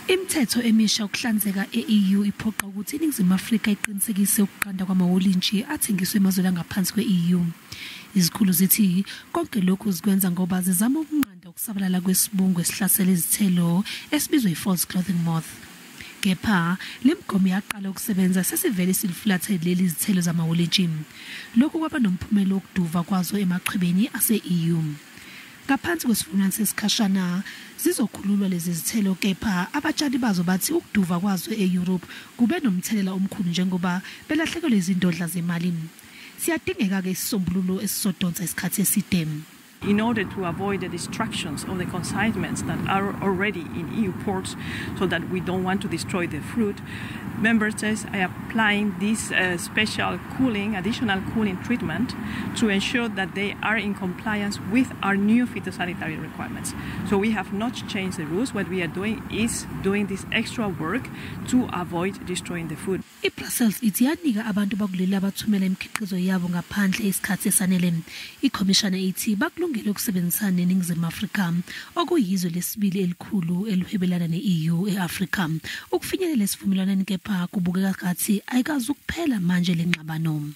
Imithetho emisha ukuhlanzeka e-EU iphoqa ukuthi iNingizimu Africa iqinisekise ukuqanda kwamawolintshi athengiswe emazweni angaphansi kwe-EU. Izikhulu zithi konke lokhu zikwenza ngoba zizama ukunqanda ukusabalala kwesibungu esihlasela izithelo esibizwa i-false clothing moth. Kepha le migomo yaqala ukusebenza sesivele silifulathele lezi izithelo zamawolintshi. Lokhu kwaba nomphumela wokuduva kwazo echwebeni ase-EU. Ngaphansi kwesivumelwano sesikhashana zizokhululwa lezi zithelo, kepha abatshali bazo bathi ukuduva kwazo e-Europe kube nomthelela omkhulu njengoba belahlekelwe izindodla zemali. Siyadingeka-ke isisombululo esizodonsa isikhathi eside. In order to avoid the destructions of the consignments that are already in EU ports, so that we don't want to destroy the fruit, member states are applying this special additional cooling treatment to ensure that they are in compliance with our new phytosanitary requirements. So we have not changed the rules. What we are doing is doing this extra work to avoid destroying the food. I-Brussels ithi yanika abantu bakuleli abathumela imikhiqizo yabo ngaphandle isikhathi esanele. I-Commissioner ithi bakulungele ukusebenzisana neNingizimu Africa okuyizwe lesibili elikhulu elihwebelana ne-EU e-Africa. Ukufinyelela esivumelwaneni kepha kubukeka ngathi ayikazi ukuphela manje le ngxabano.